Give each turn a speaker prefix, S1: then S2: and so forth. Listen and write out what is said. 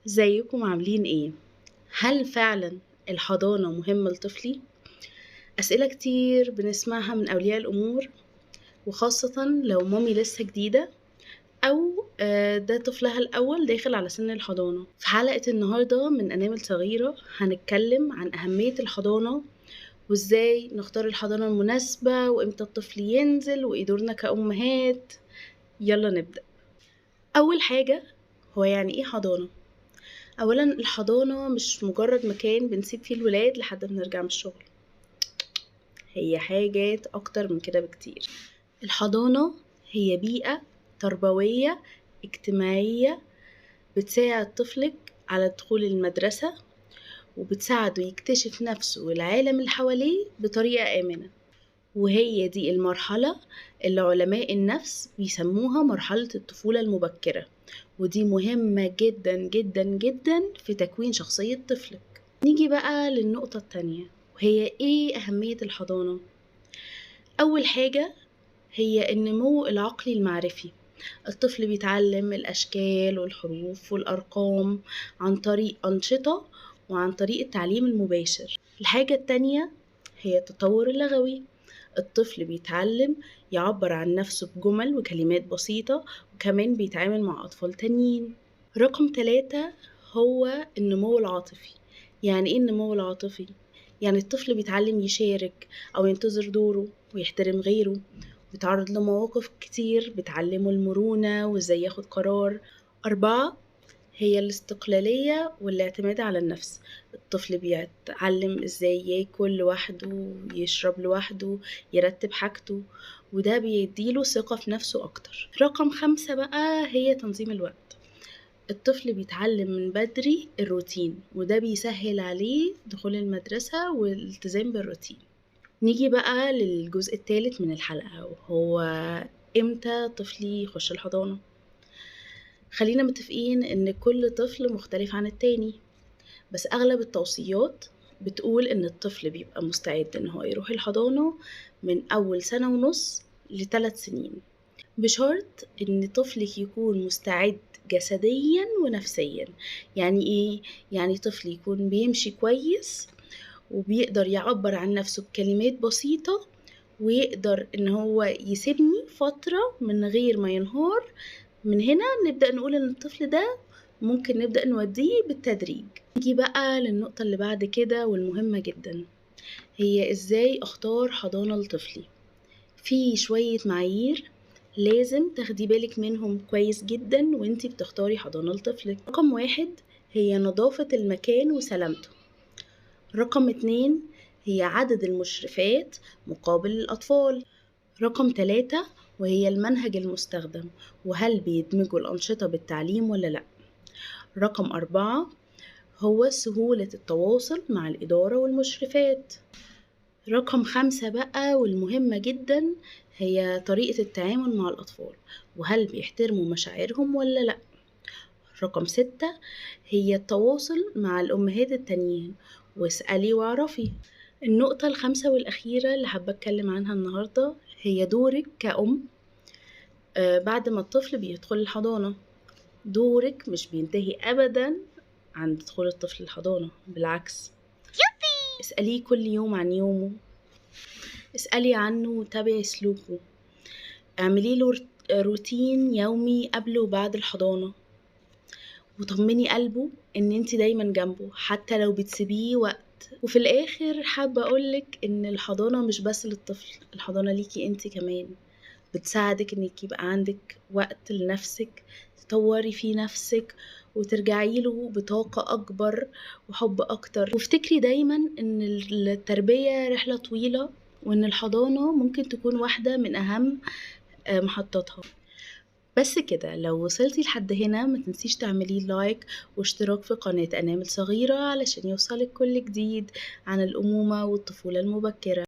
S1: ازيكم عاملين ايه؟ هل فعلا الحضانة مهمة لطفلي؟ أسئلة كتير بنسمعها من أولياء الأمور، وخاصة لو مامي لسه جديدة أو ده طفلها الأول داخل على سن الحضانة. في حلقة النهاردة من أنامل صغيرة هنتكلم عن أهمية الحضانة، وازاي نختار الحضانة المناسبة، وامتى الطفل ينزل، وايه دورنا كأمهات. يلا نبدأ. أول حاجة، هو يعني ايه حضانة؟ اولا الحضانة مش مجرد مكان بنسيب فيه الولاد لحد ما نرجع من الشغل، هي حاجات اكتر من كده بكتير. الحضانة هي بيئة تربوية اجتماعية بتساعد طفلك على دخول المدرسة، وبتساعده يكتشف نفسه والعالم اللي حواليه بطريقة آمنة. وهي دي المرحلة اللي علماء النفس بيسموها مرحلة الطفولة المبكرة، ودي مهمة جدا جدا جدا في تكوين شخصية طفلك. نيجي بقى للنقطة التانية، وهي ايه أهمية الحضانة؟ أول حاجة هي النمو العقلي المعرفي. الطفل بيتعلم الأشكال والحروف والأرقام عن طريق أنشطة وعن طريق التعليم المباشر. الحاجة التانية هي التطور اللغوي. الطفل بيتعلم يعبر عن نفسه بجمل وكلمات بسيطة، وكمان بيتعامل مع أطفال تانيين. رقم 3 هو النمو العاطفي. يعني ايه النمو العاطفي؟ يعني الطفل بيتعلم يشارك أو ينتظر دوره ويحترم غيره، بيتعرض لمواقف كتير بتعلمه المرونة وازاي ياخد قرار. 4 هي الاستقلالية والاعتماد على النفس. الطفل بيتعلم ازاي ياكل لوحده، يشرب لوحده، يرتب حاجته، وده بيديله ثقة في نفسه أكتر. رقم 5 بقى هي تنظيم الوقت. الطفل بيتعلم من بدري الروتين، وده بيسهل عليه دخول المدرسة والالتزام بالروتين. نيجي بقى للجزء الثالث من الحلقة، وهو امتى طفلي يخش الحضانة. خلينا متفقين ان كل طفل مختلف عن التاني، بس اغلب التوصيات بتقول ان الطفل بيبقى مستعد ان هو يروح الحضانة من اول 1.5 ل3 سنين، بشرط ان طفلك يكون مستعد جسديا ونفسيا. يعني ايه؟ يعني طفل يكون بيمشي كويس، وبيقدر يعبر عن نفسه بكلمات بسيطة، ويقدر ان هو يسيبني فترة من غير ما ينهار. من هنا نبدأ نقول ان الطفل ده ممكن نبدأ نوديه بالتدريج. نيجي بقى للنقطة اللي بعد كده والمهمة جدا، هي ازاي اختار حضانة لطفلي. في شوية معايير لازم تاخدي بالك منهم كويس جدا وانتي بتختاري حضانة لطفلك. رقم 1 هي نظافة المكان وسلامته. رقم 2 هي عدد المشرفات مقابل الأطفال. رقم 3 وهي المنهج المستخدم، وهل بيدمجوا الأنشطة بالتعليم ولا لأ. رقم 4 هو سهولة التواصل مع الإدارة والمشرفات. رقم 5 بقى والمهمة جدا هي طريقة التعامل مع الأطفال، وهل بيحترموا مشاعرهم ولا لأ. رقم 6 هي التواصل مع الأمهات التانيين، واسألي واعرفي. النقطة الخامسة والأخيرة اللي حابة أتكلم عنها النهاردة هي دورك كأم. بعد ما الطفل بيدخل الحضانة، دورك مش بينتهي أبدا عند دخول الطفل الحضانة، بالعكس. اسأليه كل يوم عن يومه، اسألي عنه وتابعي سلوكه، اعملي له روتين يومي قبل وبعد الحضانة، وطمني قلبه ان انتي دايما جنبه حتى لو بتسيبيه وقت. وفي الاخر حابة اقولك ان الحضانة مش بس للطفل، الحضانة ليكي انتي كمان. بتساعدك انك يبقى عندك وقت لنفسك، تطوري في نفسك، وترجعي له بطاقة اكبر وحب اكتر. وافتكري دايما ان التربية رحلة طويلة، وان الحضانة ممكن تكون واحدة من اهم محطاتها. بس كده، لو وصلتي لحد هنا ما تنسيش تعملي لايك واشتراك في قناة أنامل صغيرة علشان يوصلك كل جديد عن الأمومة والطفولة المبكرة.